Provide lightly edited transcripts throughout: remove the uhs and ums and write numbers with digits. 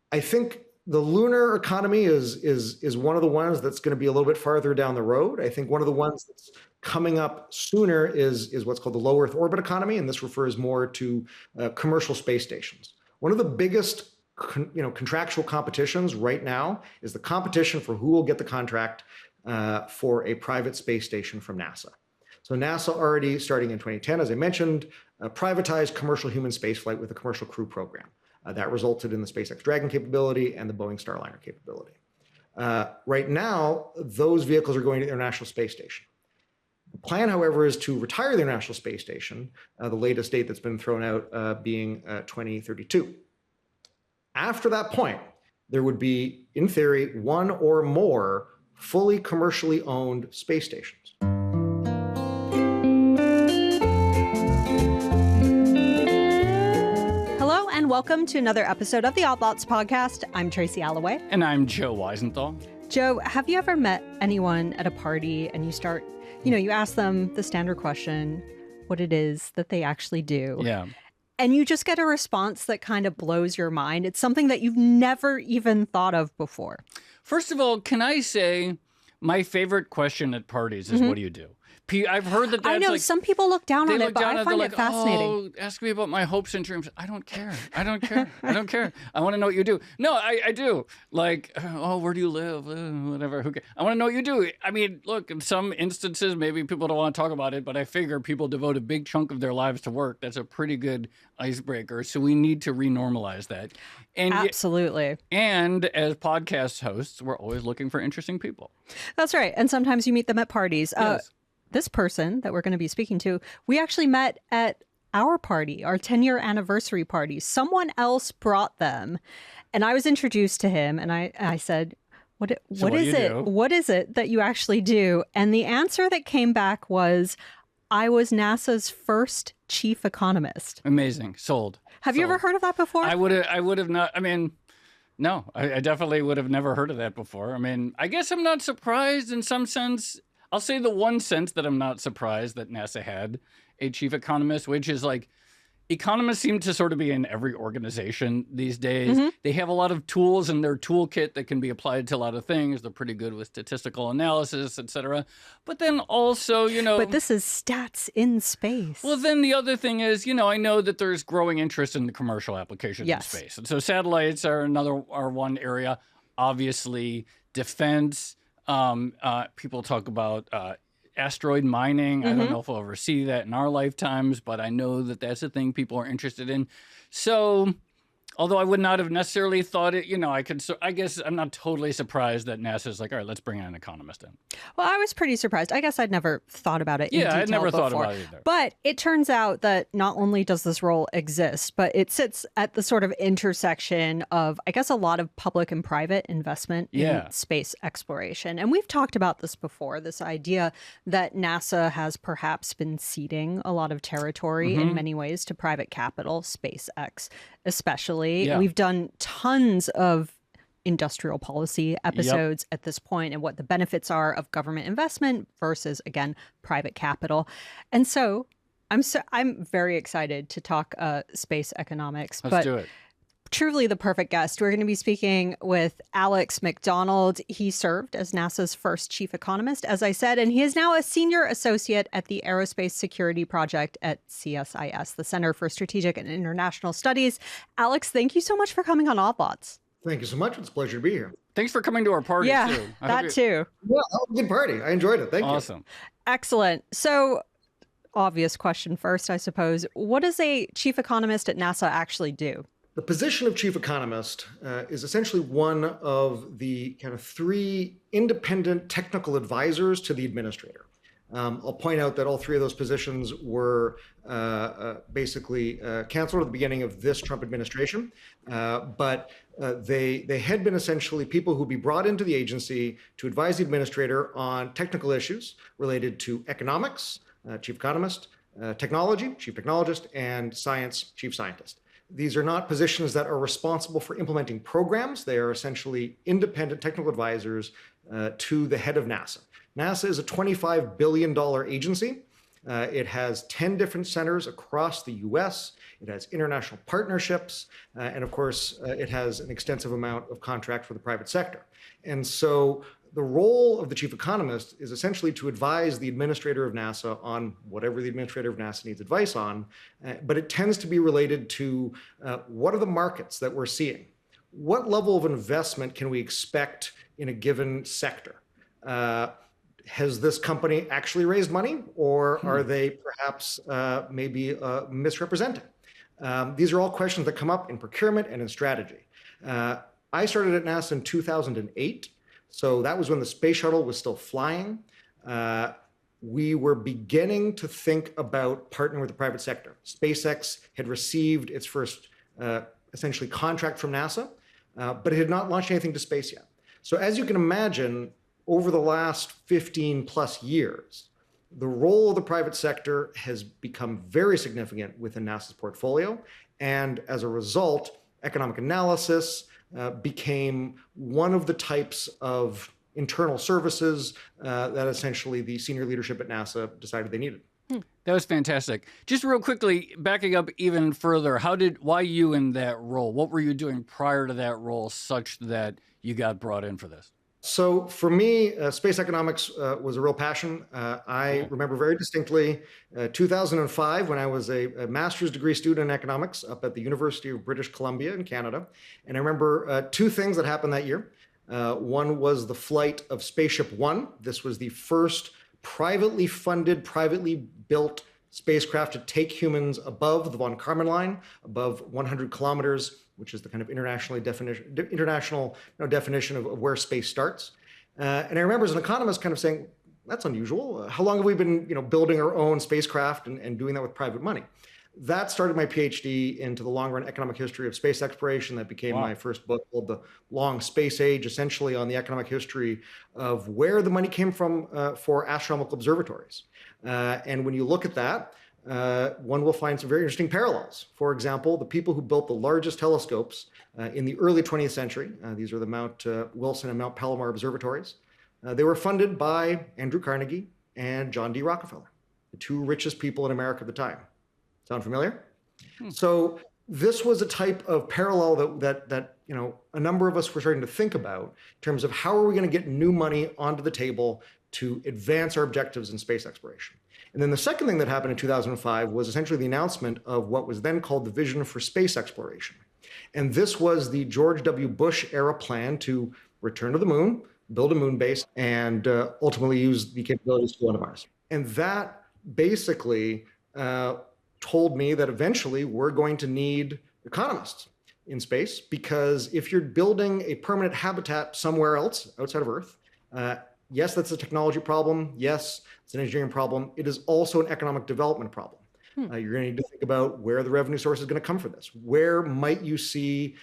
I think the lunar economy is one of the ones that's going to be a little bit farther down the road. I think one of the ones that's coming up sooner is what's called the low Earth orbit economy, and this refers more to commercial space stations. One of the biggest contractual competitions right now is the competition for who will get the contract for a private space station from NASA. So NASA already, starting in 2010, as I mentioned, privatized commercial human spaceflight with the Commercial Crew Program. That resulted in the SpaceX Dragon capability and the Boeing Starliner capability. Right now, those vehicles are going to the International Space Station. The plan, however, is to retire the International Space Station, the latest date that's been thrown out being 2032. After that point, there would be, in theory, one or more fully commercially owned space stations. Hello and welcome to another episode of the Odd Lots podcast. I'm Tracy Alloway. And I'm Joe Weisenthal. Joe, have you ever met anyone at a party and you ask them the standard question, what it is that they actually do? Yeah. And you just get a response that kind of blows your mind. It's something that you've never even thought of before. First of all, can I say my favorite question at parties is, what do you do? I've heard that that's I know some people look down on it, but I find it fascinating. Oh, ask me about my hopes and dreams. I don't care. I don't care. I want to know what you do. No, I do. Like, where do you live? Whatever. Who cares? I want to know what you do. I mean, look, in some instances, maybe people don't want to talk about it, but I figure people devote a big chunk of their lives to work. That's a pretty good icebreaker. So we need to renormalize that. And absolutely. And as podcast hosts, we're always looking for interesting people. That's right. And sometimes you meet them at parties. Yes. This person that we're going to be speaking to, we actually met at our party, our 10-year anniversary party. Someone else brought them, and I was introduced to him, and I said, what is it? What is it that you actually do? And the answer that came back was, I was NASA's first chief economist. Amazing. Sold. Have you ever heard of that before? I would have not. I mean, no, I definitely would have never heard of that before. I mean, I guess I'm not surprised in some sense. I'll say the one sense that I'm not surprised that NASA had a chief economist, which is like economists seem to sort of be in every organization these days. Mm-hmm. They have a lot of tools in their toolkit that can be applied to a lot of things. They're pretty good with statistical analysis, et cetera. But then also, But this is stats in space. Well, then the other thing is, I know that there's growing interest in the commercial applications in space. And so satellites are one area. Obviously, defense. People talk about asteroid mining. I don't know if we'll ever see that in our lifetimes, but I know that that's a thing people are interested in. So, although I would not have necessarily thought it, I guess I'm not totally surprised that NASA's like, all right, let's bring an economist in. Well, I was pretty surprised. I guess I'd never thought about it in detail I'd never before. thought about it either. But it turns out that not only does this role exist, but it sits at the sort of intersection of, I guess, a lot of public and private investment in space exploration. And we've talked about this before, this idea that NASA has perhaps been ceding a lot of territory in many ways to private capital, SpaceX especially. Yeah. We've done tons of industrial policy episodes at this point and what the benefits are of government investment versus, again, private capital. And so I'm very excited to talk space economics. Let's do it. Truly the perfect guest. We're going to be speaking with Alex MacDonald. He served as NASA's first chief economist, as I said, and he is now a senior associate at the Aerospace Security Project at CSIS, the Center for Strategic and International Studies. Alex, thank you so much for coming on Odd Lots. Thank you so much. It's a pleasure to be here. Thanks for coming to our party, too. Yeah, that too. Yeah, that was a good party. I enjoyed it. Thank you. Awesome. Excellent. So, obvious question first, I suppose. What does a chief economist at NASA actually do? The position of chief economist is essentially one of the kind of three independent technical advisors to the administrator. I'll point out that all three of those positions were basically canceled at the beginning of this Trump administration, but they had been essentially people who'd be brought into the agency to advise the administrator on technical issues related to economics, chief economist, technology, chief technologist, and science, chief scientist. These are not positions that are responsible for implementing programs. They are essentially independent technical advisors to the head of NASA. NASA is a $25 billion agency. It has 10 different centers across the US. It has international partnerships. And of course, it has an extensive amount of contracts for the private sector. And so the role of the chief economist is essentially to advise the administrator of NASA on whatever the administrator of NASA needs advice on. But it tends to be related to what are the markets that we're seeing? What level of investment can we expect in a given sector? Has this company actually raised money, or are they perhaps maybe misrepresenting? These are all questions that come up in procurement and in strategy. I started at NASA in 2008. So that was when the space shuttle was still flying. We were beginning to think about partnering with the private sector. SpaceX had received its first essentially contract from NASA, but it had not launched anything to space yet. So as you can imagine, over the last 15 plus years, the role of the private sector has become very significant within NASA's portfolio. And as a result, economic analysis became one of the types of internal services that essentially the senior leadership at NASA decided they needed. That was fantastic. Just real quickly, backing up even further, why you in that role? What were you doing prior to that role such that you got brought in for this? So for me, space economics was a real passion. I remember very distinctly 2005 when I was a master's degree student in economics up at the University of British Columbia in Canada. And I remember two things that happened that year. One was the flight of Spaceship One. This was the first privately funded, privately built spacecraft to take humans above the von Karman line, above 100 kilometers, which is the kind of international definition of where space starts. And I remember as an economist kind of saying, that's unusual. How long have we been building our own spacecraft and doing that with private money? That started my PhD into the long-run economic history of space exploration. That became my first book called The Long Space Age, essentially on the economic history of where the money came from for astronomical observatories. And when you look at that, one will find some very interesting parallels. For example, the people who built the largest telescopes in the early 20th century, these are the Mount Wilson and Mount Palomar observatories, they were funded by Andrew Carnegie and John D. Rockefeller, the two richest people in America at the time. Sound familiar? So this was a type of parallel that a number of us were starting to think about in terms of how are we going to get new money onto the table to advance our objectives in space exploration. And then the second thing that happened in 2005 was essentially the announcement of what was then called the Vision for Space Exploration. And this was the George W. Bush era plan to return to the moon, build a moon base, and ultimately use the capabilities to go to Mars. And that basically told me that eventually we're going to need economists in space, because if you're building a permanent habitat somewhere else outside of Earth, yes, that's a technology problem. Yes, it's an engineering problem. It is also an economic development problem. You're going to need to think about where the revenue source is going to come from this. Where might you see,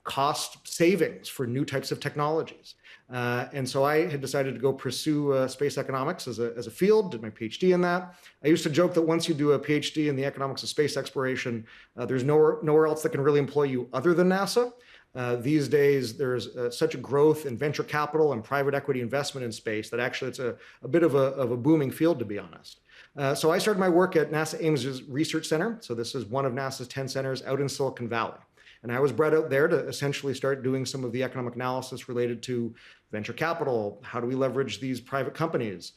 cost savings for new types of technologies? And so I had decided to go pursue space economics as a field, did my PhD in that. I used to joke that once you do a PhD in the economics of space exploration, there's nowhere else that can really employ you other than NASA. These days, there's such a growth in venture capital and private equity investment in space that actually it's a bit of a booming field, to be honest. So I started my work at NASA Ames's Research Center. So this is one of NASA's 10 centers out in Silicon Valley. And I was brought out there to essentially start doing some of the economic analysis related to venture capital. How do we leverage these private companies?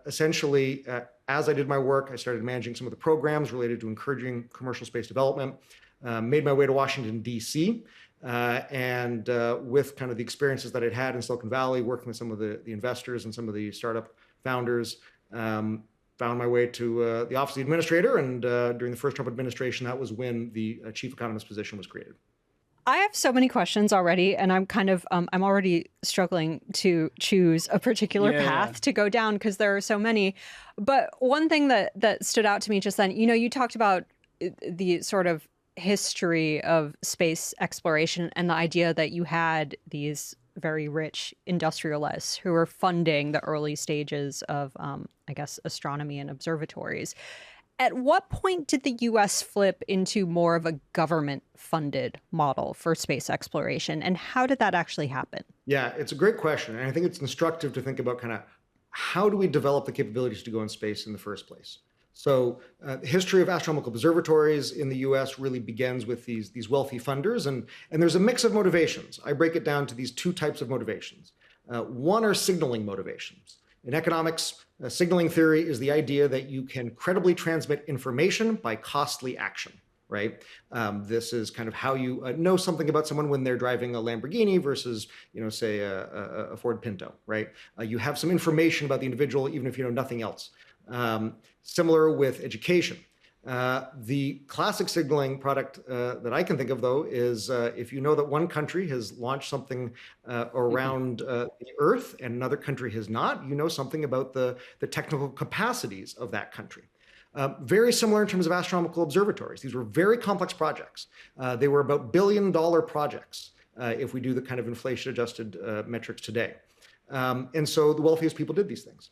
Essentially, as I did my work, I started managing some of the programs related to encouraging commercial space development. Made my way to Washington, D.C., and with kind of the experiences that I'd had in Silicon Valley, working with some of the investors and some of the startup founders, found my way to the Office of the Administrator. And during the first Trump administration, that was when the chief economist position was created. I have so many questions already, and I'm kind of I'm already struggling to choose a particular path to go down because there are so many. But one thing that stood out to me just then, you talked about the sort of history of space exploration and the idea that you had these very rich industrialists who were funding the early stages of, I guess, astronomy and observatories. At what point did the U.S. flip into more of a government-funded model for space exploration, and how did that actually happen? Yeah, it's a great question, and I think it's instructive to think about kind of how do we develop the capabilities to go in space in the first place? So the history of astronomical observatories in the US really begins with these wealthy funders, and there's a mix of motivations. I break it down to these two types of motivations. One are signaling motivations. In economics, signaling theory is the idea that you can credibly transmit information by costly action, right? This is kind of how you know something about someone when they're driving a Lamborghini versus, say a Ford Pinto, right? You have some information about the individual, even if you know nothing else. Similar with education. The classic signaling product that I can think of, though, is if you know that one country has launched something around the Earth and another country has not, you know something about the technical capacities of that country. Very similar in terms of astronomical observatories. These were very complex projects. They were about billion-dollar projects if we do the kind of inflation-adjusted metrics today. And so the wealthiest people did these things.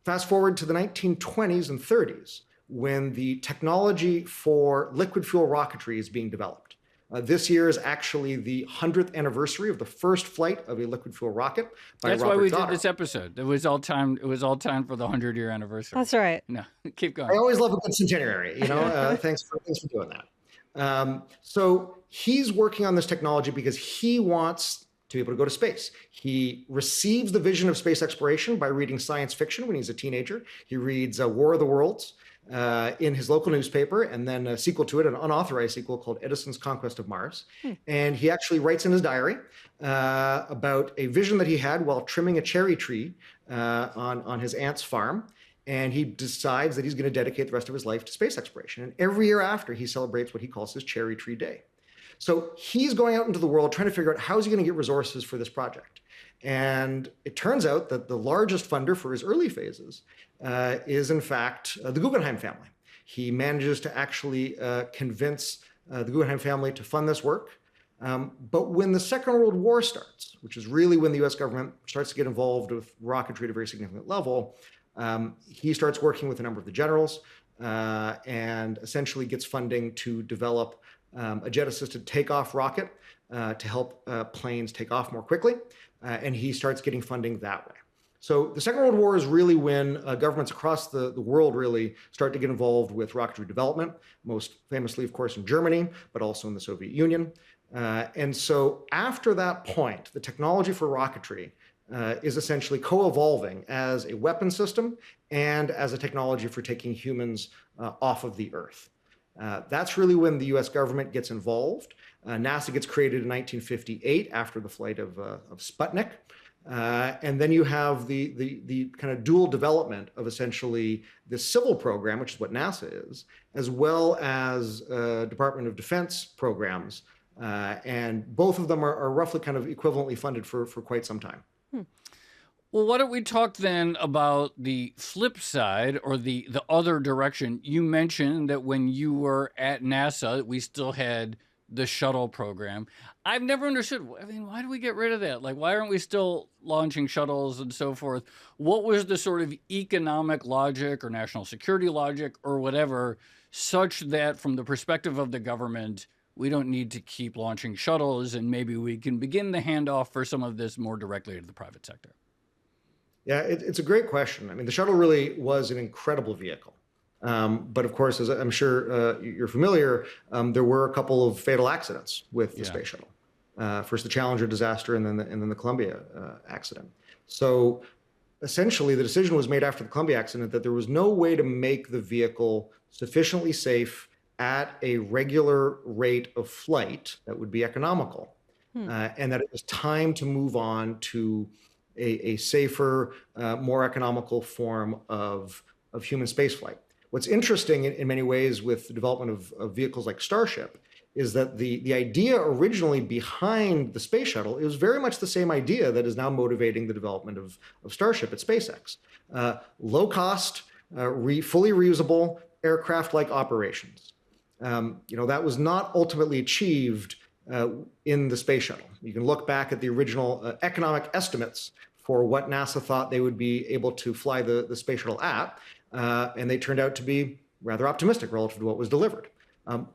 Fast forward to the 1920s and 30s, when the technology for liquid fuel rocketry is being developed. This year is actually the 100th anniversary of the first flight of a liquid fuel rocket by That's Robert why we Goddard. did this episode. It was all time. It was all time for the 100-year anniversary. That's right. No, keep going. I always love a good centenary. Thanks for doing that. So he's working on this technology because he wants to be able to go to space. He receives the vision of space exploration by reading science fiction when he's a teenager. He reads War of the Worlds in his local newspaper, and then a sequel to it, an unauthorized sequel called Edison's Conquest of Mars. And he actually writes in his diary about a vision that he had while trimming a cherry tree on his aunt's farm. And he decides that he's going to dedicate the rest of his life to space exploration. And every year after, he celebrates what he calls his Cherry Tree Day. So he's going out into the world trying to figure out how is he going to get resources for this project. And it turns out that the largest funder for his early phases is, in fact, the Guggenheim family. He manages to actually convince the Guggenheim family to fund this work. But when the Second World War starts, which is really when the US government starts to get involved with rocketry at a very significant level, he starts working with a number of the generals and essentially gets funding to develop a jet-assisted takeoff rocket to help planes take off more quickly. And he starts getting funding that way. So the Second World War is really when governments across the world really start to get involved with rocketry development, most famously, of course, in Germany, but also in the Soviet Union. And so after that point, the technology for rocketry is essentially co-evolving as a weapon system and as a technology for taking humans off of the Earth. That's really when the US government gets involved. NASA gets created in 1958 after the flight of Sputnik. And then you have the kind of dual development of essentially the civil program, which is what NASA is, as well as Department of Defense programs. And both of them are roughly kind of equivalently funded for quite some time. Well, why don't we talk then about the flip side or the other direction? You mentioned that when you were at NASA, we still had the shuttle program. I've never understood, I mean, why do we get rid of that? Like, why aren't we still launching shuttles and so forth? What was the sort of economic logic or national security logic or whatever, such that from the perspective of the government, we don't need to keep launching shuttles and maybe we can begin the handoff for some of this more directly to the private sector? Yeah, it's a great question. I mean, the shuttle really was an incredible vehicle. But of course, as I'm sure you're familiar, there were a couple of fatal accidents with the space shuttle. First the Challenger disaster and then the Columbia accident. So essentially the decision was made after the Columbia accident that there was no way to make the vehicle sufficiently safe at a regular rate of flight that would be economical. And that it was time to move on to a safer, more economical form of human spaceflight. What's interesting in many ways with the development of vehicles like Starship is that the idea originally behind the space shuttle is very much the same idea that is now motivating the development of Starship at SpaceX. Low cost, fully reusable aircraft-like operations. That was not ultimately achieved in the space shuttle. You can look back at the original economic estimates for what NASA thought they would be able to fly the space shuttle at, and they turned out to be rather optimistic relative to what was delivered.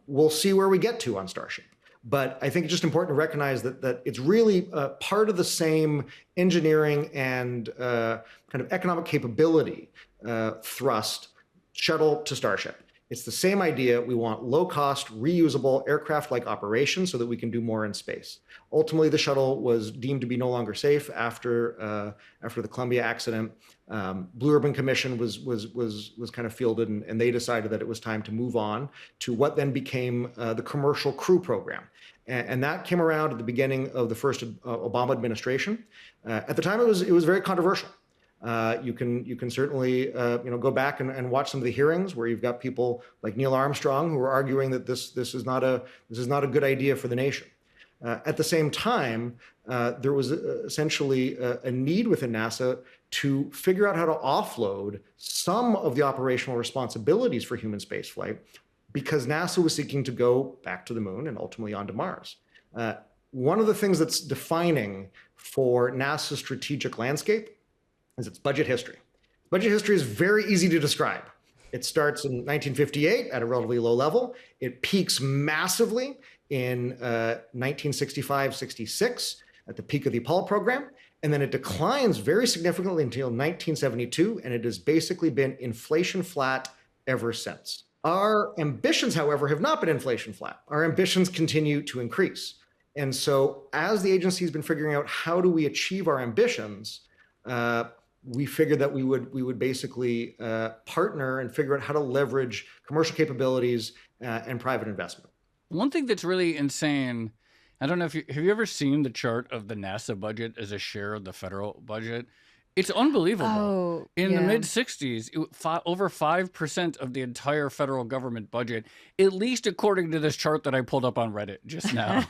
We'll see where we get to on Starship. But I think it's just important to recognize that it's really part of the same engineering and kind of economic capability thrust, shuttle to Starship. It's the same idea. We want low-cost, reusable aircraft-like operations so that we can do more in space. Ultimately, the shuttle was deemed to be no longer safe after the Columbia accident. Blue Ribbon Commission was kind of fielded, and they decided that it was time to move on to what then became the Commercial Crew Program. And that came around at the beginning of the first Obama administration. At the time, it was very controversial. You can certainly go back and watch some of the hearings where you've got people like Neil Armstrong who are arguing that this is not a good idea for the nation. At the same time, there was essentially a need within NASA to figure out how to offload some of the operational responsibilities for human spaceflight, because NASA was seeking to go back to the moon and ultimately onto Mars. One of the things that's defining for NASA's strategic landscape is its budget history. Budget history is very easy to describe. It starts in 1958 at a relatively low level. It peaks massively in 1965-66 at the peak of the Apollo program. And then it declines very significantly until 1972. And it has basically been inflation flat ever since. Our ambitions, however, have not been inflation flat. Our ambitions continue to increase. And so as the agency has been figuring out how do we achieve our ambitions, we figured that we would basically partner and figure out how to leverage commercial capabilities and private investment. One thing that's really insane, I don't know if have you ever seen the chart of the NASA budget as a share of the federal budget? It's unbelievable. Oh, In the mid 60s, over 5% of the entire federal government budget, at least according to this chart that I pulled up on Reddit just now.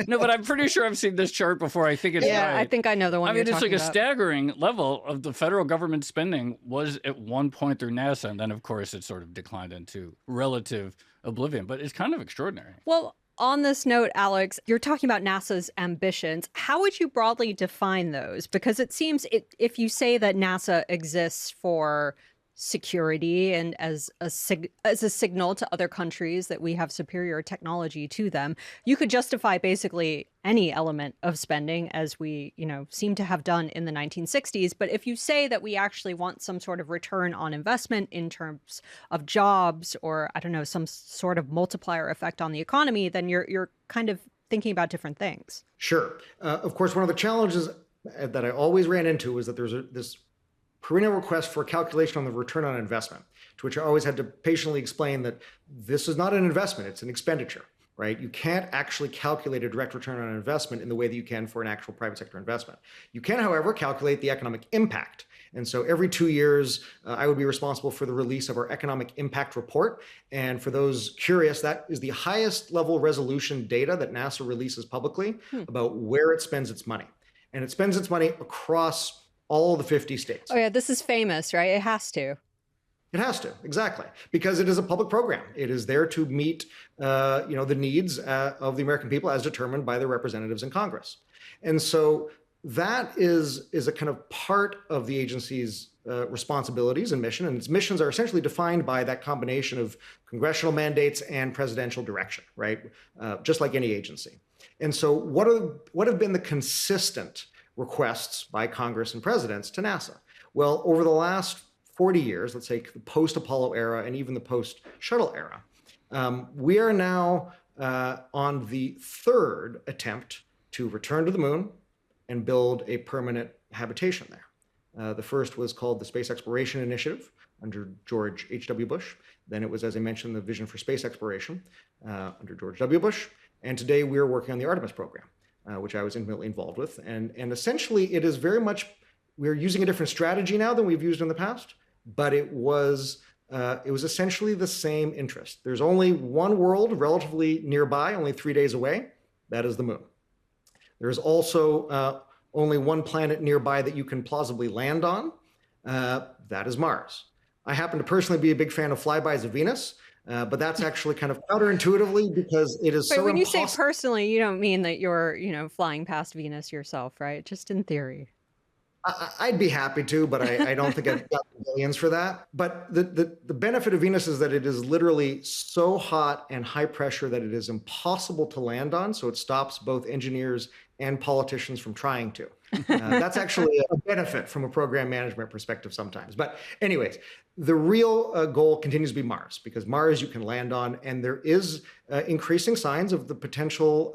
No, but I'm pretty sure I've seen this chart before. I think it's right. I think I know the one. I mean, you're it's like talking a about. staggering level of the federal government spending was at one point through NASA. And then, of course, it sort of declined into relative oblivion. But it's kind of extraordinary. Well, on this note, Alex, you're talking about NASA's ambitions. How would you broadly define those? Because it seems if you say that NASA exists for security and as a signal to other countries that we have superior technology to them, you could justify basically any element of spending, as we, seem to have done in the 1960s. But if you say that we actually want some sort of return on investment in terms of jobs or, I don't know, some sort of multiplier effect on the economy, then you're kind of thinking about different things. Sure. Of course, one of the challenges that I always ran into is that there's this perennial request for a calculation on the return on investment, to which I always had to patiently explain that this is not an investment, it's an expenditure, right? You can't actually calculate a direct return on investment in the way that you can for an actual private sector investment. You can, however, calculate the economic impact. And so every 2 years, I would be responsible for the release of our economic impact report. And for those curious, that is the highest level resolution data that NASA releases publicly about where it spends its money. And it spends its money across all the 50 states. Oh yeah, this is famous, right? It has to. It has to, exactly, because it is a public program. It is there to meet, the needs of the American people as determined by their representatives in Congress. And so that is a kind of part of the agency's responsibilities and mission. And its missions are essentially defined by that combination of congressional mandates and presidential direction, right? Just like any agency. And so what have been the consistent requests by Congress and presidents to NASA? Well, over the last 40 years, let's say the post-Apollo era and even the post-Shuttle era, we are now on the third attempt to return to the moon and build a permanent habitation there. The first was called the Space Exploration Initiative under George H.W. Bush. Then it was, as I mentioned, the Vision for Space Exploration under George W. Bush. And today we are working on the Artemis program, which I was intimately involved with. And essentially, it is very much, we're using a different strategy now than we've used in the past, but it was essentially the same interest. There's only one world relatively nearby, only 3 days away. That is the moon. There's also only one planet nearby that you can plausibly land on. That is Mars. I happen to personally be a big fan of flybys of Venus. But that's actually kind of counterintuitively because it is so when impossible. You say personally, you don't mean that you're, flying past Venus yourself, right? Just in theory. I'd be happy to, but I don't think I've got the billions for that. But the benefit of Venus is that it is literally so hot and high pressure that it is impossible to land on. So it stops both engineers and politicians from trying to. That's actually a benefit from a program management perspective sometimes. But anyways, the real goal continues to be Mars, because Mars you can land on, and there is increasing signs of the potential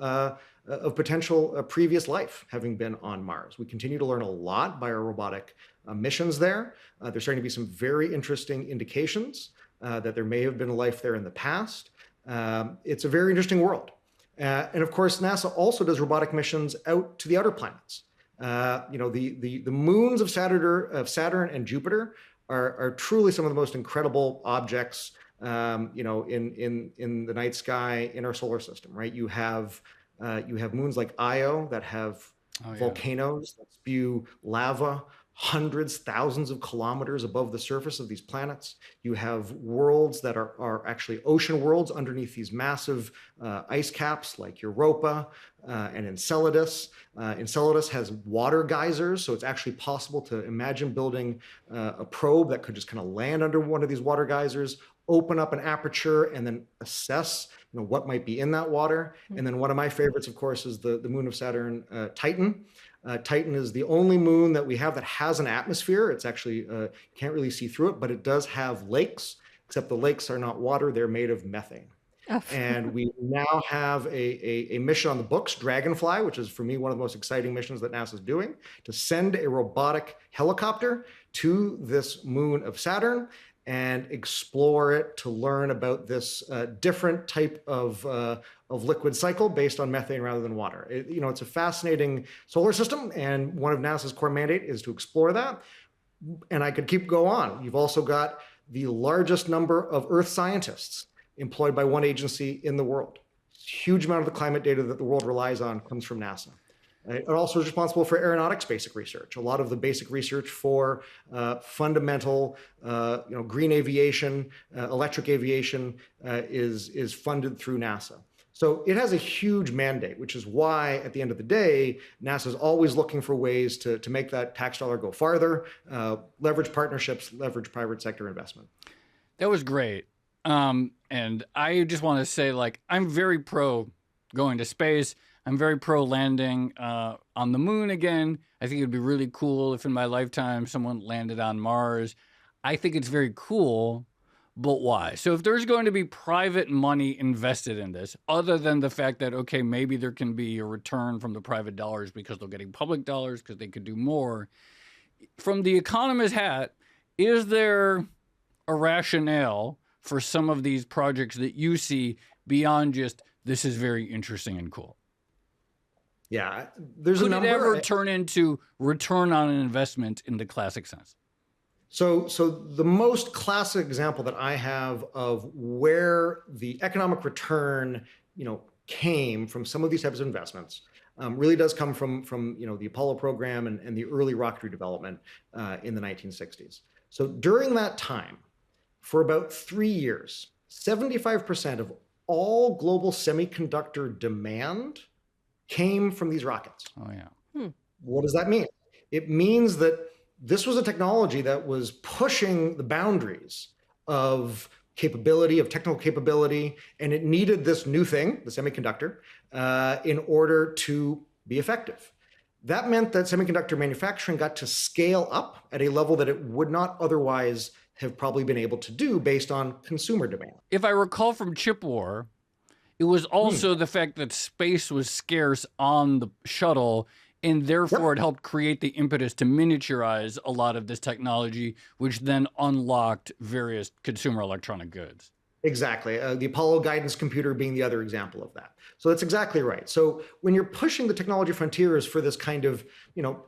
previous life having been on Mars. We continue to learn a lot by our robotic missions there. There's starting to be some very interesting indications that there may have been life there in the past. It's a very interesting world. And of course, NASA also does robotic missions out to the outer planets. The moons of Saturn and Jupiter are truly some of the most incredible objects, in the night sky in our solar system, right? You have moons like Io that have volcanoes that spew lava hundreds, thousands of kilometers above the surface of these planets. You have worlds that are actually ocean worlds underneath these massive ice caps like Europa and Enceladus. Enceladus has water geysers, so it's actually possible to imagine building a probe that could just kind of land under one of these water geysers, open up an aperture, and then assess what might be in that water. And then one of my favorites, of course, is the moon of Saturn, Titan. Titan is the only moon that we have that has an atmosphere. It's actually, you can't really see through it, but it does have lakes, except the lakes are not water, they're made of methane. Oh. And we now have a mission on the books, Dragonfly, which is for me one of the most exciting missions that NASA is doing, to send a robotic helicopter to this moon of Saturn and explore it to learn about this different type of liquid cycle based on methane rather than water. It's a fascinating solar system, and one of NASA's core mandate is to explore that. And I could keep go on. You've also got the largest number of Earth scientists employed by one agency in the world. Huge amount of the climate data that the world relies on comes from NASA. It also is responsible for aeronautics basic research. A lot of the basic research for fundamental, green aviation, electric aviation is funded through NASA. So it has a huge mandate, which is why, at the end of the day, NASA is always looking for ways to make that tax dollar go farther, leverage partnerships, leverage private sector investment. That was great. And I just want to say, I'm very pro going to space. I'm very pro landing on the moon again. I think it'd be really cool if in my lifetime someone landed on Mars. I think it's very cool, but why? So if there's going to be private money invested in this, other than the fact that, okay, maybe there can be a return from the private dollars because they're getting public dollars because they could do more, from the Economist hat, is there a rationale for some of these projects that you see beyond just, this is very interesting and cool? Yeah, there's Could a number. Could it ever turn into return on an investment in the classic sense? So the most classic example that I have of where the economic return, came from some of these types of investments really does come from the Apollo program and the early rocketry development in the 1960s. So during that time, for about 3 years, 75% of all global semiconductor demand came from these rockets. Oh, yeah. What does that mean? It means that this was a technology that was pushing the boundaries of capability, of technical capability, and it needed this new thing, the semiconductor, in order to be effective. That meant that semiconductor manufacturing got to scale up at a level that it would not otherwise have probably been able to do based on consumer demand. If I recall from Chip War, it was also the fact that space was scarce on the shuttle, and therefore it helped create the impetus to miniaturize a lot of this technology, which then unlocked various consumer electronic goods. Exactly. The Apollo guidance computer being the other example of that. So that's exactly right. So when you're pushing the technology frontiers for this kind of,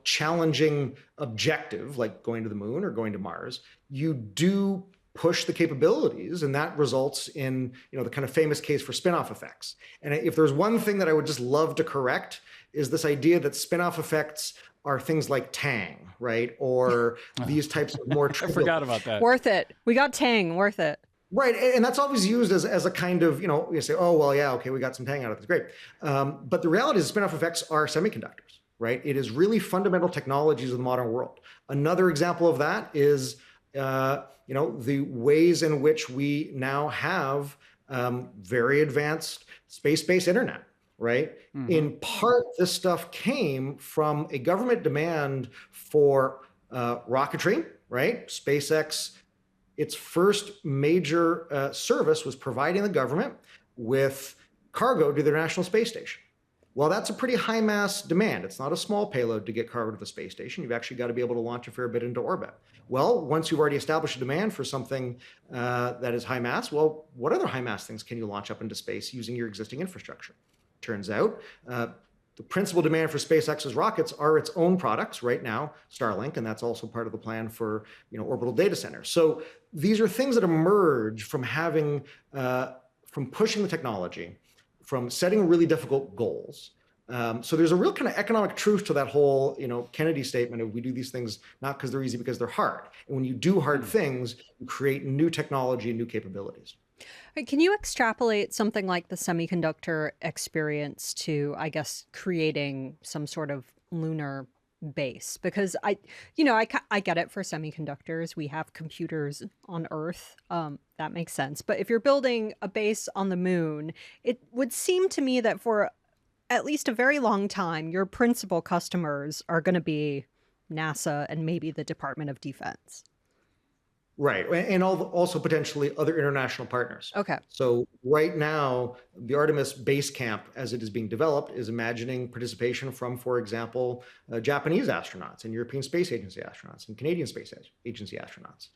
challenging objective, like going to the moon or going to Mars, you do push the capabilities, and that results in, the kind of famous case for spin-off effects. And if there's one thing that I would just love to correct, is this idea that spin-off effects are things like Tang, right? Or these types of more trivial. I forgot about that. Worth it. We got Tang, worth it. Right, and that's always used as a kind of, you say, oh, well, yeah, okay, we got some Tang out of this, great. But the reality is spin-off effects are semiconductors. right? It is really fundamental technologies of the modern world. Another example of that is, the ways in which we now have very advanced space-based internet, right? In part, this stuff came from a government demand for rocketry, right? SpaceX, its first major service was providing the government with cargo to the International Space Station. Well, that's a pretty high mass demand. It's not a small payload to get cargo to the space station. You've actually got to be able to launch a fair bit into orbit. Well, once you've already established a demand for something that is high mass, well, what other high mass things can you launch up into space using your existing infrastructure? Turns out the principal demand for SpaceX's rockets are its own products right now, Starlink, and that's also part of the plan for orbital data centers. So these are things that emerge from having, from pushing the technology, from setting really difficult goals. So there's a real kind of economic truth to that whole, Kennedy statement of we do these things not because they're easy, because they're hard. And when you do hard things, you create new technology and new capabilities. Can you extrapolate something like the semiconductor experience to, I guess, creating some sort of lunar base? Because I get it for semiconductors. We have computers on Earth. That makes sense. But if you're building a base on the moon, it would seem to me that for at least a very long time, your principal customers are going to be NASA and maybe the Department of Defense. Right, and also potentially other international partners. Okay. So right now, the Artemis base camp, as it is being developed, is imagining participation from, for example, Japanese astronauts and European Space Agency astronauts and Canadian Space Agency astronauts.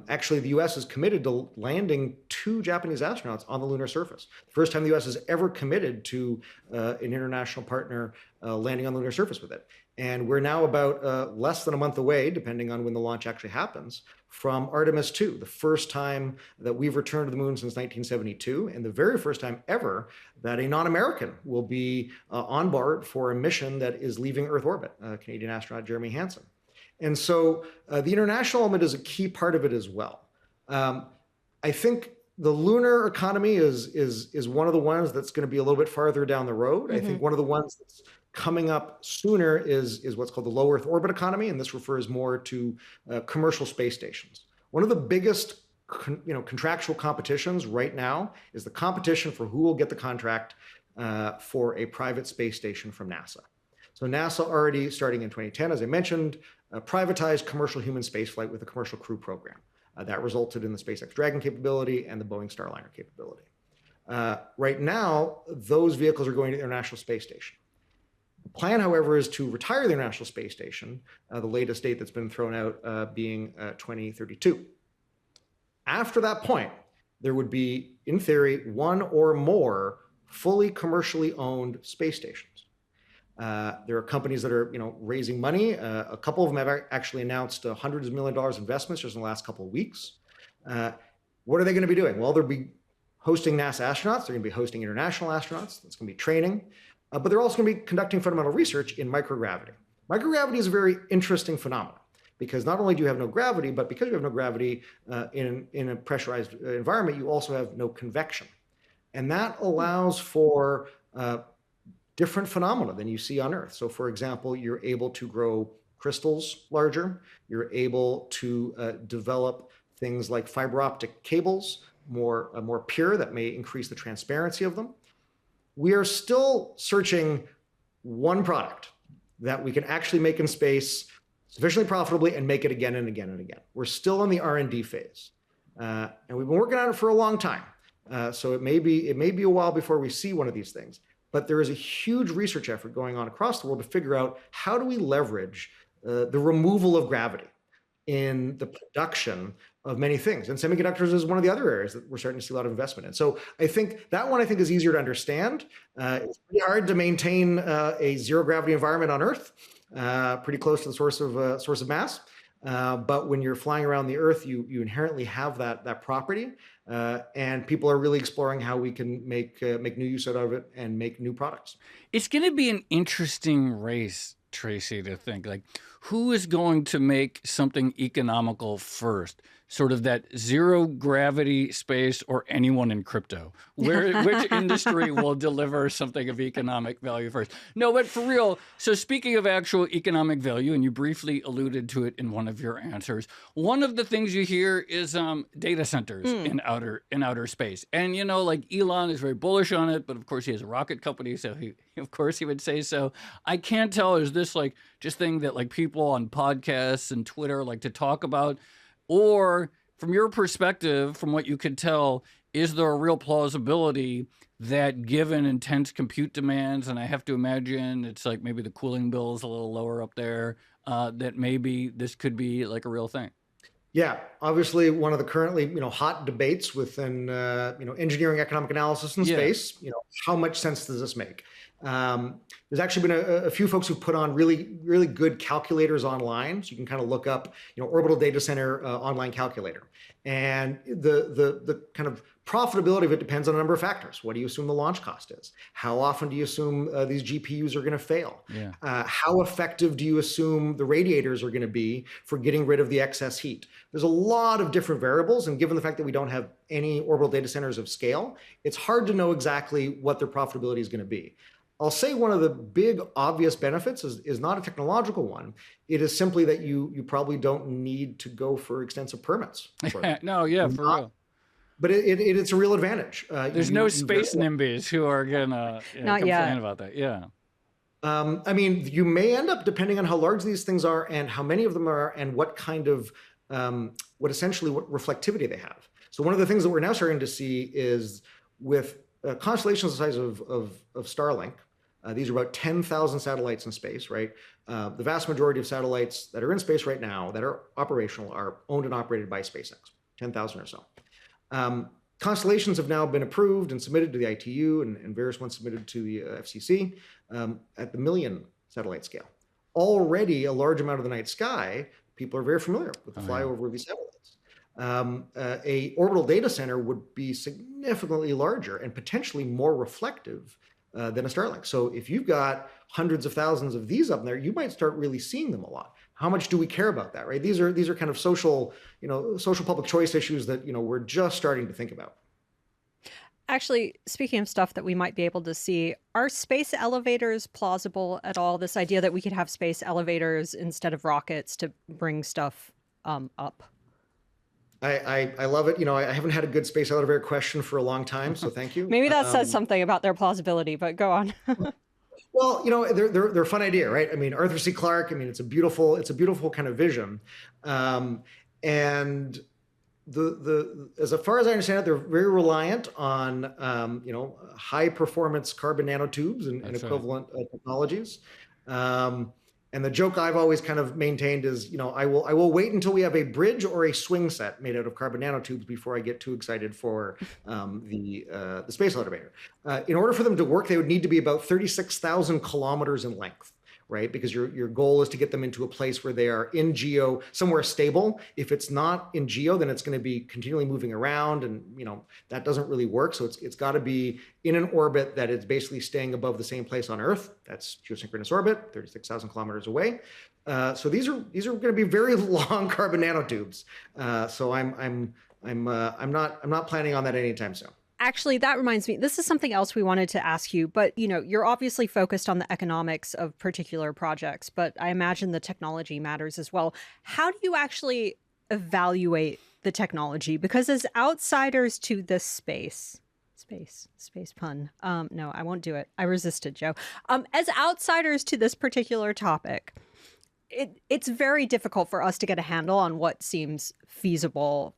Actually, the U.S. is committed to landing 2 Japanese astronauts on the lunar surface. The first time the U.S. has ever committed to an international partner landing on the lunar surface with it. And we're now about less than a month away, depending on when the launch actually happens, from Artemis II, the first time that we've returned to the moon since 1972, and the very first time ever that a non-American will be on board for a mission that is leaving Earth orbit, Canadian astronaut Jeremy Hansen. And so the international element is a key part of it as well. I think the lunar economy is one of the ones that's going to be a little bit farther down the road. I think one of the ones that's coming up sooner is what's called the low Earth orbit economy, and this refers more to commercial space stations. One of the biggest contractual competitions right now is the competition for who will get the contract for a private space station from NASA. So NASA already, starting in 2010, as I mentioned, privatized commercial human spaceflight with the Commercial Crew Program. That resulted in the SpaceX Dragon capability and the Boeing Starliner capability. Right now, those vehicles are going to the International Space Station. The plan, however, is to retire the International Space Station, the latest date that's been thrown out being 2032. After that point, there would be, in theory, 1 or more fully commercially owned space stations. There are companies that are, raising money. A couple of them have actually announced hundreds of $million investments just in the last couple of weeks. What are they going to be doing? Well, they'll be hosting NASA astronauts. They're going to be hosting international astronauts. That's going to be training. But they're also going to be conducting fundamental research in microgravity. Microgravity is a very interesting phenomenon because not only do you have no gravity, but because you have no gravity in a pressurized environment, you also have no convection. And that allows for different phenomena than you see on Earth. So for example, you're able to grow crystals larger. You're able to develop things like fiber optic cables, more pure, that may increase the transparency of them. We are still searching one product that we can actually make in space sufficiently profitably and make it again and again and again. We're still in the R&D phase. And we've been working on it for a long time. So it may be a while before we see one of these things. But there is a huge research effort going on across the world to figure out how do we leverage the removal of gravity in the production of many things. And semiconductors is one of the other areas that we're starting to see a lot of investment in. So I think that one is easier to understand. It's pretty hard to maintain a zero gravity environment on Earth, pretty close to the source of mass. But when you're flying around the Earth, you inherently have that property. And people are really exploring how we can make new use out of it and make new products. It's going to be an interesting race, Tracy, to think like who is going to make something economical first. sort of that zero gravity space or anyone in crypto? Which industry will deliver something of economic value first? No, but for real. So speaking of actual economic value, and you briefly alluded to it in one of your answers, one of the things you hear is data centers in outer space. And, you know, like Elon is very bullish on it, but of course he has a rocket company, so he would say so. I can't tell, is this like just thing that like people on podcasts and Twitter like to talk about? Or from your perspective, from what you could tell, is there a real plausibility that given intense compute demands, and I have to imagine it's like maybe the cooling bill is a little lower up there, that maybe this could be like a real thing? Yeah, obviously one of the currently, hot debates within, engineering economic analysis in space, how much sense does this make? There's actually been a few folks who put on really, really good calculators online. So you can kind of look up, Orbital Data Center online calculator. And the kind of profitability of it depends on a number of factors. What do you assume the launch cost is? How often do you assume these GPUs are going to fail? Yeah. How effective do you assume the radiators are going to be for getting rid of the excess heat? There's a lot of different variables. And given the fact that we don't have any orbital data centers of scale, it's hard to know exactly what their profitability is going to be. I'll say one of the big obvious benefits is not a technological one. It is simply that you probably don't need to go for extensive permits. No, yeah, for real. But it's a real advantage. There's no space NIMBYs who are gonna complain about that. Yeah. I mean, you may end up, depending on how large these things are and how many of them are and what kind of, what reflectivity they have. So one of the things that we're now starting to see is with constellations the size of Starlink. These are about 10,000 satellites in space, right? The vast majority of satellites that are in space right now that are operational are owned and operated by SpaceX, 10,000 or so. Constellations have now been approved and submitted to the ITU and various ones submitted to the FCC at the million satellite scale. Already a large amount of the night sky, people are very familiar with the flyover of these satellites. A orbital data center would be significantly larger and potentially more reflective than a Starlink. So if you've got hundreds of thousands of these up there, you might start really seeing them a lot. How much do we care about that, right? These are kind of social public choice issues that, we're just starting to think about. Actually, speaking of stuff that we might be able to see, are space elevators plausible at all? This idea that we could have space elevators instead of rockets to bring stuff up. I love it. I haven't had a good space elevator question for a long time, so thank you. Maybe that says something about their plausibility, but go on. Well, they're a fun idea, right? I mean, Arthur C. Clarke. I mean, it's a beautiful kind of vision, and as far as I understand it, they're very reliant on high performance carbon nanotubes and equivalent technologies. And the joke I've always kind of maintained is, I will wait until we have a bridge or a swing set made out of carbon nanotubes before I get too excited for the space elevator. In order for them to work, they would need to be about 36,000 kilometers in length, right? Because your goal is to get them into a place where they are in geo, somewhere stable. If it's not in geo, then it's going to be continually moving around, and that doesn't really work. So it's got to be in an orbit that is basically staying above the same place on Earth. That's geosynchronous orbit, 36,000 kilometers away. So these are going to be very long carbon nanotubes. So I'm not planning on that anytime soon. Actually, that reminds me, this is something else we wanted to ask you, but you're obviously focused on the economics of particular projects, but I imagine the technology matters as well. How do you actually evaluate the technology? Because as outsiders to this space pun. No, I won't do it. I resisted, Joe. As outsiders to this particular topic, it's very difficult for us to get a handle on what seems feasible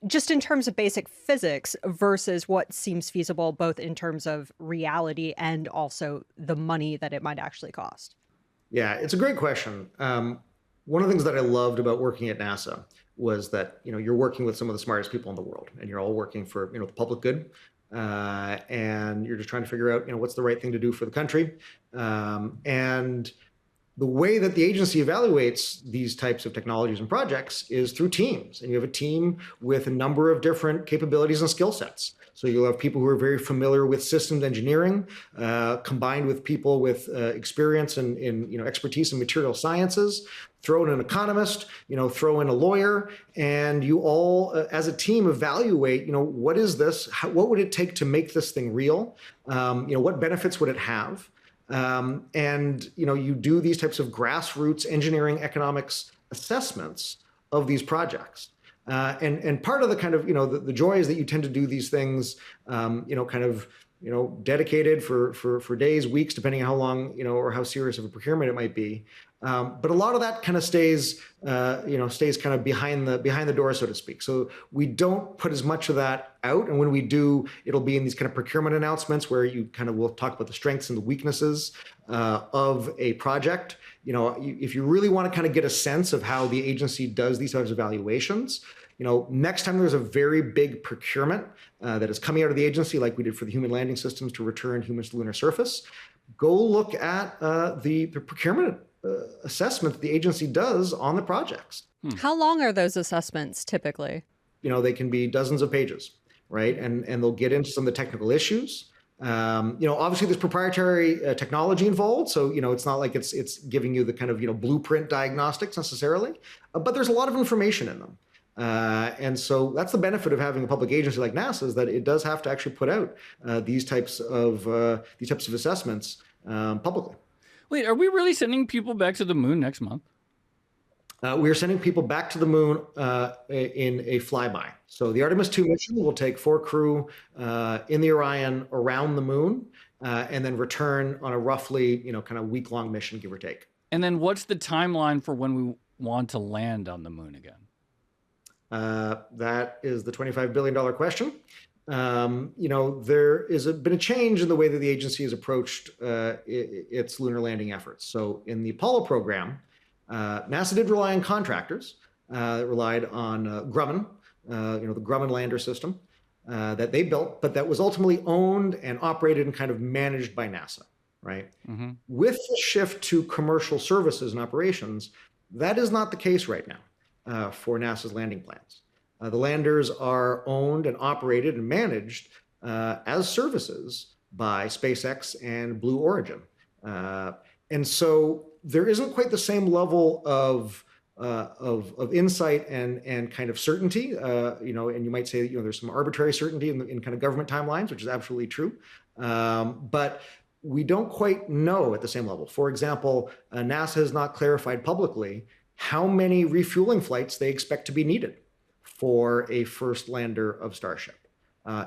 just in terms of basic physics versus what seems feasible, both in terms of reality and also the money that it might actually cost. Yeah, it's a great question. One of the things that I loved about working at NASA was that, you're working with some of the smartest people in the world, and you're all working for, the public good. And you're just trying to figure out, what's the right thing to do for the country. And the way that the agency evaluates these types of technologies and projects is through teams. And you have a team with a number of different capabilities and skill sets. So you'll have people who are very familiar with systems engineering, combined with people with experience in expertise in material sciences. Throw in an economist, throw in a lawyer, and you all, as a team, evaluate, what is this? What would it take to make this thing real? What benefits would it have? And you do these types of grassroots engineering economics assessments of these projects. And part of the kind of, the joy is that you tend to do these things, dedicated for days, weeks, depending on how long, or how serious of a procurement it might be. But a lot of that kind of stays kind of behind the door, so to speak. So we don't put as much of that out. And when we do, it'll be in these kind of procurement announcements where you kind of will talk about the strengths and the weaknesses of a project. If you really want to kind of get a sense of how the agency does these types of evaluations, next time there's a very big procurement that is coming out of the agency, like we did for the human landing systems to return humans to the lunar surface, go look at the procurement assessment that the agency does on the projects. How long are those assessments typically? They can be dozens of pages, right? And they'll get into some of the technical issues. Obviously there's proprietary technology involved. So, it's not like it's giving you the kind of, blueprint diagnostics necessarily, but there's a lot of information in them. And so that's the benefit of having a public agency like NASA, is that it does have to actually put out these types of assessments publicly. Wait, are we really sending people back to the moon next month? We are sending people back to the moon in a flyby. So the Artemis II mission will take 4 crew in the Orion around the moon, and then return on a roughly, kind of week-long mission, give or take. And then what's the timeline for when we want to land on the moon again? That is the $25 billion question. There is been a change in the way that the agency has approached its lunar landing efforts. So in the Apollo program, NASA did rely on contractors. It relied on Grumman, the Grumman lander system that they built, but that was ultimately owned and operated and kind of managed by NASA, right? Mm-hmm. With the shift to commercial services and operations, that is not the case right now for NASA's landing plans. The landers are owned and operated and managed as services by SpaceX and Blue Origin. And so there isn't quite the same level of insight and kind of certainty, and you might say that, there's some arbitrary certainty in kind of government timelines, which is absolutely true. But we don't quite know at the same level. For example, NASA has not clarified publicly how many refueling flights they expect to be needed for a first lander of Starship,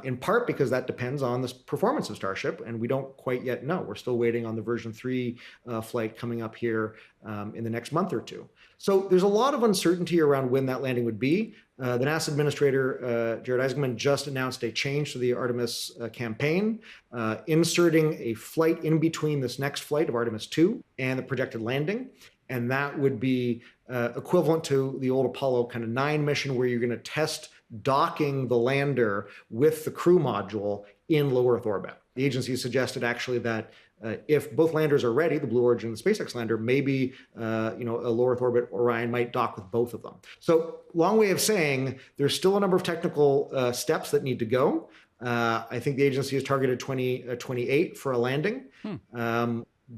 in part because that depends on the performance of Starship, and we don't quite yet know. We're still waiting on the version 3 flight coming up here in the next month or two. So there's a lot of uncertainty around when that landing would be. The NASA administrator, Jared Isaacman, just announced a change to the Artemis campaign, inserting a flight in between this next flight of Artemis II and the projected landing. And that would be equivalent to the old Apollo kind of 9 mission, where you're going to test docking the lander with the crew module in low Earth orbit. The agency suggested actually that if both landers are ready, the Blue Origin and the SpaceX lander, maybe a low Earth orbit Orion might dock with both of them. So long way of saying there's still a number of technical steps that need to go. I think the agency has targeted 2028 for a landing.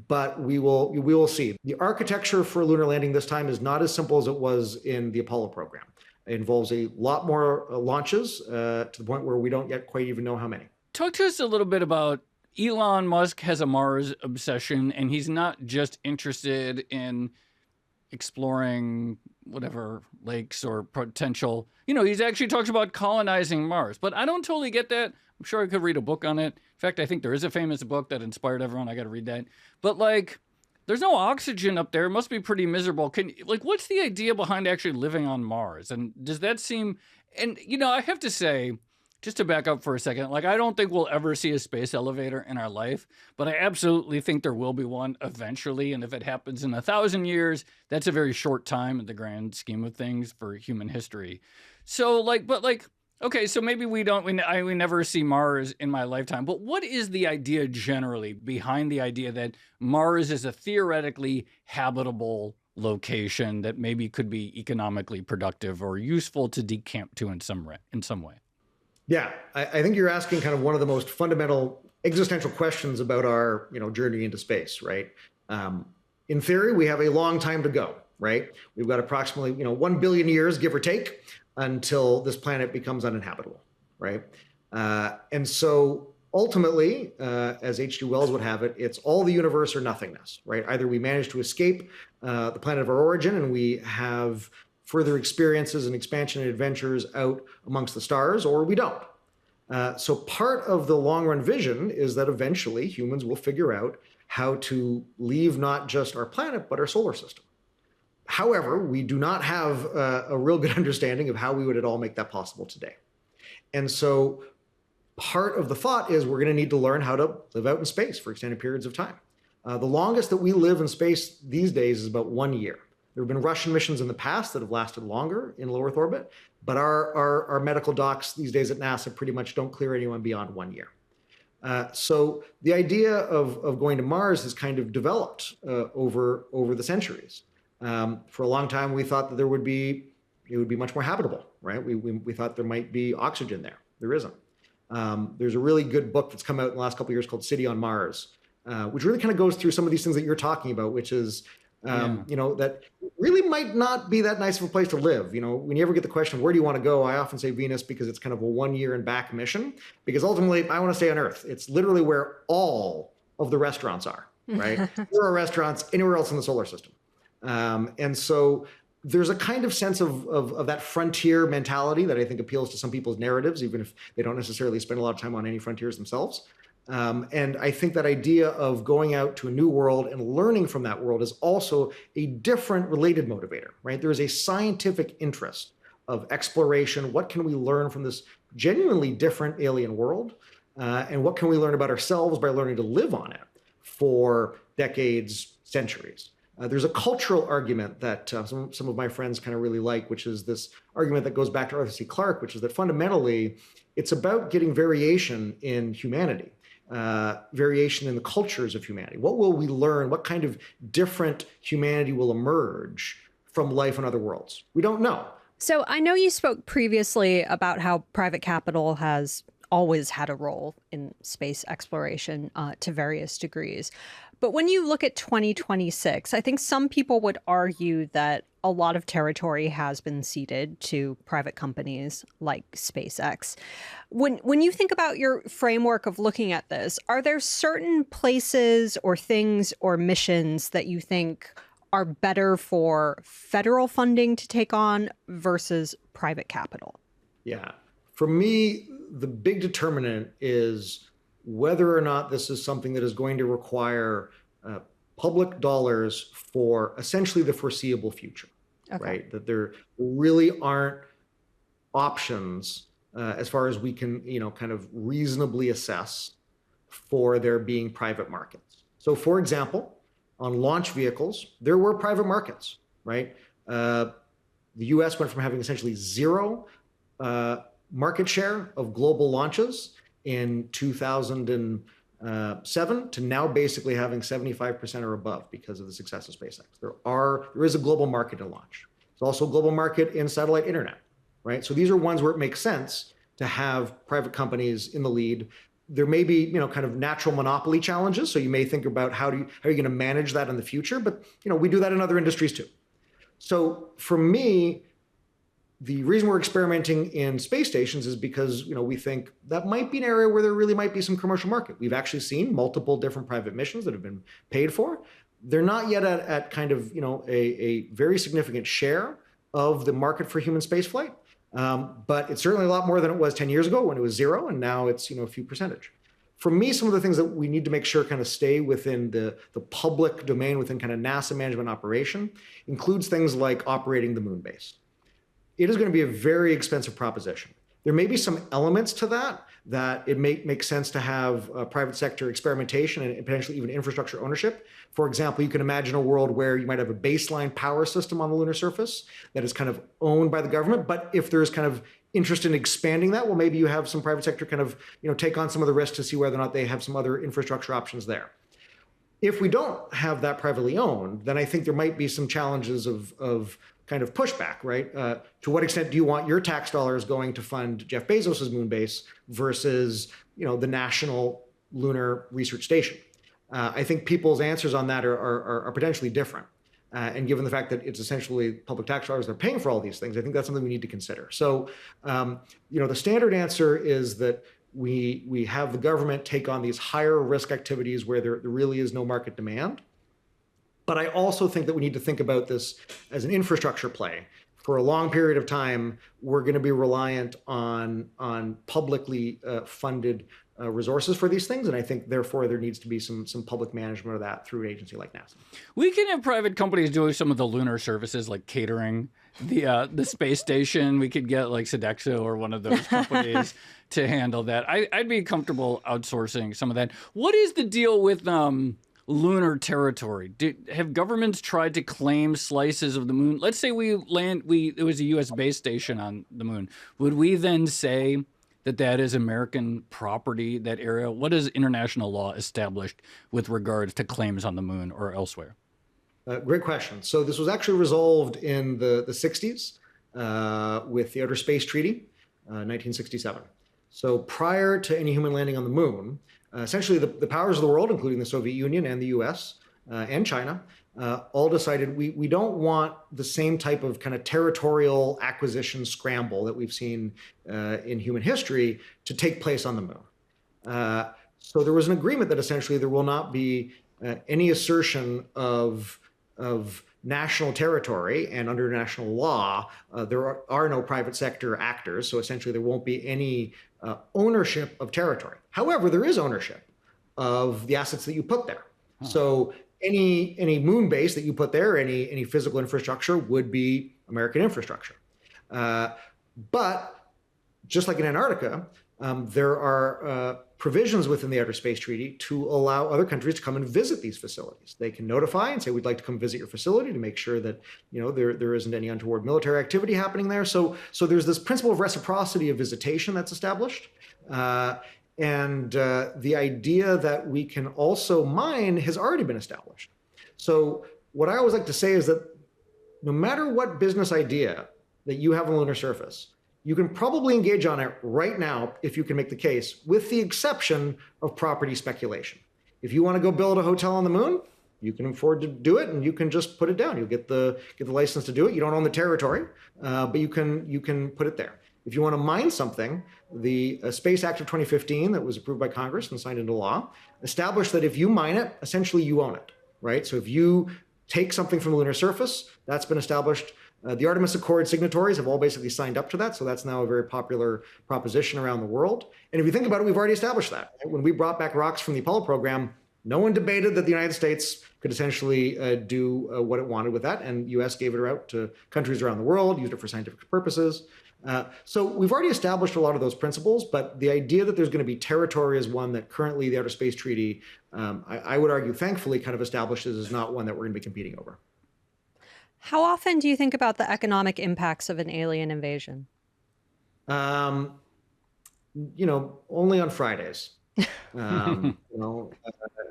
But we will see. The architecture for a lunar landing this time is not as simple as it was in the Apollo program. It involves a lot more launches to the point where we don't yet quite even know how many. Talk to us a little bit about Elon Musk has a Mars obsession, and he's not just interested in exploring whatever lakes or potential. He's actually talks about colonizing Mars, but I don't totally get that. I'm sure I could read a book on it. In fact, I think there is a famous book that inspired everyone. I got to read that. But there's no oxygen up there. It must be pretty miserable. What's the idea behind actually living on Mars? And does that seem, and I have to say, just to back up for a second, I don't think we'll ever see a space elevator in our life, but I absolutely think there will be one eventually. And if it happens in 1,000 years, that's a very short time in the grand scheme of things for human history. So Okay, so maybe we never see Mars in my lifetime, but what is the idea generally behind the idea that Mars is a theoretically habitable location that maybe could be economically productive or useful to decamp to in some way? Yeah, I think you're asking kind of one of the most fundamental existential questions about our journey into space, right? In theory, we have a long time to go, right? We've got approximately 1 billion years, give or take, until this planet becomes uninhabitable, right? And so ultimately, as H.G. Wells would have it, it's all the universe or nothingness, right? Either we manage to escape the planet of our origin and we have further experiences and expansion and adventures out amongst the stars, or we don't. So part of the long-run vision is that eventually humans will figure out how to leave not just our planet, but our solar system. However, we do not have a real good understanding of how we would at all make that possible today. And so part of the thought is we're going to need to learn how to live out in space for extended periods of time. The longest that we live in space these days is about 1 year. There have been Russian missions in the past that have lasted longer in low Earth orbit, but our medical docs these days at NASA pretty much don't clear anyone beyond 1 year. So the idea of going to Mars has kind of developed over the centuries. For a long time, we thought that it would be much more habitable, right? We thought there might be oxygen there. There isn't. There's a really good book that's come out in the last couple of years called City on Mars, which really kind of goes through some of these things that you're talking about, which is, that really might not be that nice of a place to live. When you ever get the question, where do you want to go? I often say Venus because it's kind of a 1 year and back mission, because ultimately I want to stay on Earth. It's literally where all of the restaurants are, right? There are restaurants anywhere else in the solar system. And so there's a kind of sense of that frontier mentality that I think appeals to some people's narratives, even if they don't necessarily spend a lot of time on any frontiers themselves. And I think that idea of going out to a new world and learning from that world is also a different related motivator, right? There is a scientific interest of exploration. What can we learn from this genuinely different alien world? And what can we learn about ourselves by learning to live on it for decades, centuries? There's a cultural argument that some of my friends kind of really like, which is this argument that goes back to Arthur C. Clarke, which is that fundamentally it's about getting variation in humanity, variation in the cultures of humanity. What will we learn? What kind of different humanity will emerge from life on other worlds? We don't know. So I know you spoke previously about how private capital has always had a role in space exploration to various degrees. But when you look at 2026, I think some people would argue that a lot of territory has been ceded to private companies like SpaceX. When you think about your framework of looking at this, are there certain places or things or missions that you think are better for federal funding to take on versus private capital? Yeah. For me, the big determinant is whether or not this is something that is going to require public dollars for essentially the foreseeable future, right? That there really aren't options as far as we can, kind of reasonably assess for there being private markets. So for example, on launch vehicles, there were private markets, right? The US went from having essentially zero market share of global launches in 2007 to now basically having 75% or above because of the success of SpaceX. There is a global market in launch. There's also a global market in satellite internet, right? So these are ones where it makes sense to have private companies in the lead. There may be, kind of natural monopoly challenges. So you may think about how are you going to manage that in the future? But, we do that in other industries too. So for me, the reason we're experimenting in space stations is because, we think that might be an area where there really might be some commercial market. We've actually seen multiple different private missions that have been paid for. They're not yet at kind of, a very significant share of the market for human spaceflight. But it's certainly a lot more than it was 10 years ago when it was zero, and now it's, a few percentage. For me, some of the things that we need to make sure kind of stay within the public domain, within kind of NASA management operation, includes things like operating the moon base. It is going to be a very expensive proposition. There may be some elements to that it may make sense to have private sector experimentation and potentially even infrastructure ownership. For example, you can imagine a world where you might have a baseline power system on the lunar surface that is kind of owned by the government. But if there's kind of interest in expanding that, well, maybe you have some private sector kind of, take on some of the risk to see whether or not they have some other infrastructure options there. If we don't have that privately owned, then I think there might be some challenges of kind of pushback, right? To what extent do you want your tax dollars going to fund Jeff Bezos's moon base versus, the National Lunar Research Station? I think people's answers on that are potentially different. And given the fact that it's essentially public tax dollars that are paying for all these things, I think that's something we need to consider. So, the standard answer is that we have the government take on these higher risk activities where there really is no market demand. But I also think that we need to think about this as an infrastructure play. For a long period of time, we're going to be reliant on publicly funded resources for these things. And I think, therefore, there needs to be some public management of that through an agency like NASA. We can have private companies doing some of the lunar services, like catering the space station. We could get like Sodexo or one of those companies to handle that. I'd be comfortable outsourcing some of that. What is the deal with lunar territory? Have governments tried to claim slices of the moon? Let's say it was a U.S. base station on the moon. Would we then say that is American property, that area? What is international law established with regards to claims on the moon or elsewhere? Great question. So this was actually resolved in the 60s with the Outer Space Treaty, 1967. So prior to any human landing on the moon, essentially the powers of the world, including the Soviet Union and the US and China, all decided we don't want the same type of kind of territorial acquisition scramble that we've seen in human history to take place on the moon. So there was an agreement that essentially there will not be any assertion of national territory, and under national law, there are no private sector actors. So essentially there won't be any ownership of territory. However, there is ownership of the assets that you put there. So any moon base that you put there, any physical infrastructure would be American infrastructure. But just like in Antarctica, there are provisions within the Outer Space Treaty to allow other countries to come and visit these facilities. They can notify and say, we'd like to come visit your facility to make sure that there isn't any untoward military activity happening there. So there's this principle of reciprocity of visitation that's established. And the idea that we can also mine has already been established. So what I always like to say is that no matter what business idea that you have on the lunar surface, you can probably engage on it right now if you can make the case, with the exception of property speculation. If you want to go build a hotel on the moon, you can afford to do it, and you can just put it down. You'll get the license to do it. You don't own the territory, but you can put it there. If you want to mine something, the Space Act of 2015 that was approved by Congress and signed into law established that if you mine it, essentially you own it, right? So if you take something from the lunar surface, that's been established. The Artemis Accord signatories have all basically signed up to that. So that's now a very popular proposition around the world. And if you think about it, we've already established that. When we brought back rocks from the Apollo program, no one debated that the United States could essentially do what it wanted with that. And US gave it out to countries around the world, used it for scientific purposes. So we've already established a lot of those principles, but the idea that there's going to be territory is one that currently the Outer Space Treaty, I would argue, thankfully, kind of establishes is not one that we're going to be competing over. How often do you think about the economic impacts of an alien invasion? Only on Fridays.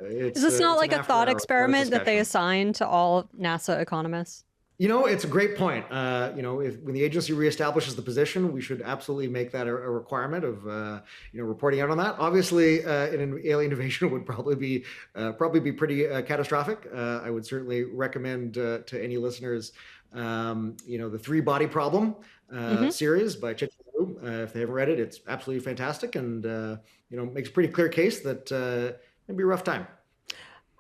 Is this not like a thought experiment that they assign to all NASA economists? It's a great point. When the agency reestablishes the position, we should absolutely make that a requirement of, reporting out on that. Obviously, an alien invasion would probably be pretty catastrophic. I would certainly recommend to any listeners, the Three Body Problem series by Chit. If they haven't read it, it's absolutely fantastic, and makes a pretty clear case that it'd be a rough time.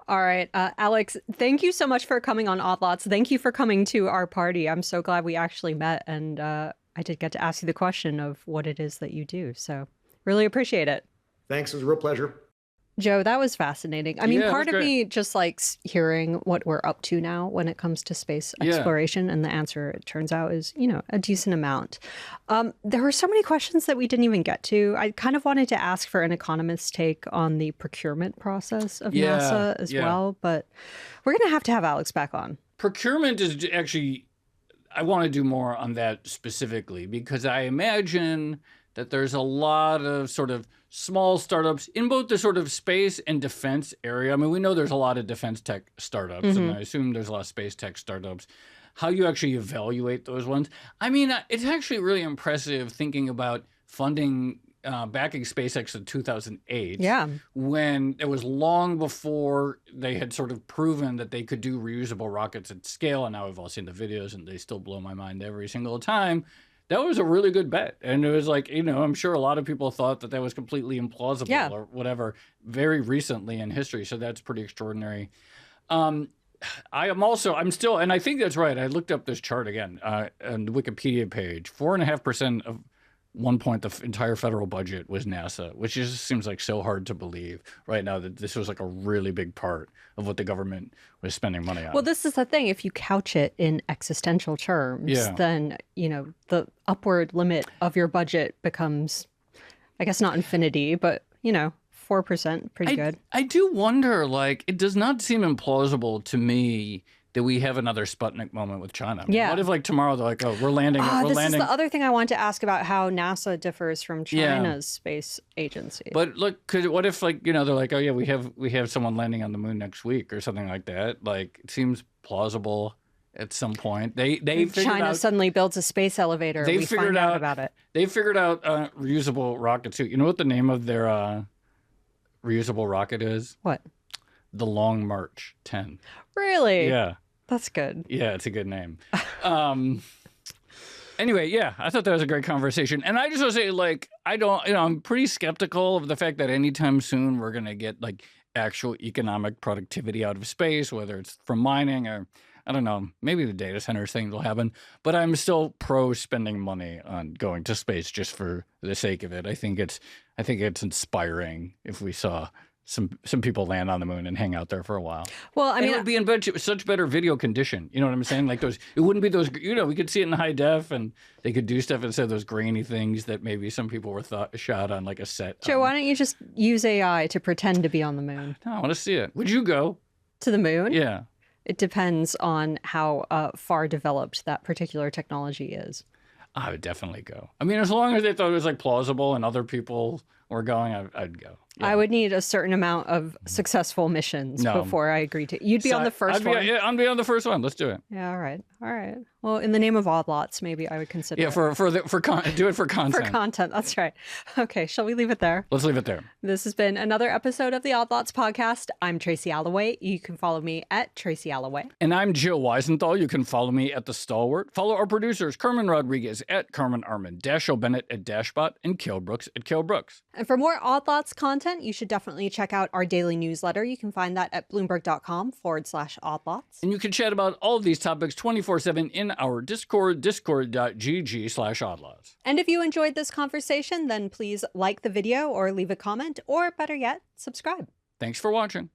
All right. Alex, thank you so much for coming on Odd Lots. Thank you for coming to our party. I'm so glad we actually met, and I did get to ask you the question of what it is that you do. So really appreciate it. Thanks. It was a real pleasure. Joe, that was fascinating. I mean, Yeah, part of great. me just likes hearing what we're up to now when it comes to space exploration. And the answer, it turns out, is, a decent amount. There were so many questions that we didn't even get to. I kind of wanted to ask for an economist's take on the procurement process of NASA as well. But we're going to have Alex back on. Procurement is actually, I want to do more on that specifically, because I imagine that there's a lot of sort of small startups in both the sort of space and defense area. I mean, we know there's a lot of defense tech startups, and I assume there's a lot of space tech startups. How you actually evaluate those ones. I mean, it's actually really impressive thinking about funding, backing SpaceX in 2008. Yeah. When it was long before they had sort of proven that they could do reusable rockets at scale. And now we've all seen the videos and they still blow my mind every single time. That was a really good bet. And it was like, I'm sure a lot of people thought that that was completely implausible or whatever very recently in history. So that's pretty extraordinary. I'm still, and I think that's right. I looked up this chart again on the Wikipedia page. 4.5% of one point, the entire federal budget was NASA, which just seems like so hard to believe right now that this was like a really big part of what the government was spending money on. Well, this is the thing. If you couch it in existential terms, then, the upward limit of your budget becomes, I guess, not infinity, but, 4%, pretty good. I do wonder, it does not seem implausible to me that we have another Sputnik moment with China. I mean, what if tomorrow they're like, oh, we're landing. This is the other thing I want to ask about how NASA differs from China's space agency. But look, what if they're like, oh yeah, we have someone landing on the moon next week or something like that. It seems plausible at some point. China suddenly builds a space elevator. We find out about it. They figured out reusable rocket too. You know what the name of their reusable rocket is? What? The Long March 10. Really? Yeah. That's good. Yeah, it's a good name. Anyway, I thought that was a great conversation. And I just want to say, I'm pretty skeptical of the fact that anytime soon we're going to get actual economic productivity out of space, whether it's from mining or, I don't know, maybe the data centers thing will happen. But I'm still pro spending money on going to space just for the sake of it. I think it's inspiring if we saw some people land on the moon and hang out there for a while. Well, I mean, it would be in such better video condition. You know what I'm saying? It wouldn't be those, we could see it in high def and they could do stuff instead of those grainy things that maybe some people were shot on a set. Joe, why don't you just use AI to pretend to be on the moon? No, I want to see it. Would you go? To the moon? Yeah. It depends on how far developed that particular technology is. I would definitely go. I mean, as long as they thought it was plausible and other people were going, I'd go. Yeah. I would need a certain amount of successful missions before I agree to. You'd be on the first one. Yeah, I'd be on the first one. Let's do it. Yeah, all right. Well, in the name of odd lots, maybe I would consider. Yeah, do it for content. For content, that's right. Okay, shall we leave it there? Let's leave it there. This has been another episode of the Odd Lots podcast. I'm Tracy Alloway. You can follow me at Tracy Alloway. And I'm Joe Weisenthal. You can follow me at The Stalwart. Follow our producers, Carmen Rodriguez at Carmen Armand, Dashiell Bennett at Dashbot, and Cale Brooks at Cale Brooks. And for more Odd Lots content, you should definitely check out our daily newsletter. You can find that at bloomberg.com/oddlots. And you can chat about all of these topics 24/7 in our Discord, discord.gg/oddlots. And if you enjoyed this conversation, then please like the video or leave a comment, or better yet, subscribe. Thanks for watching.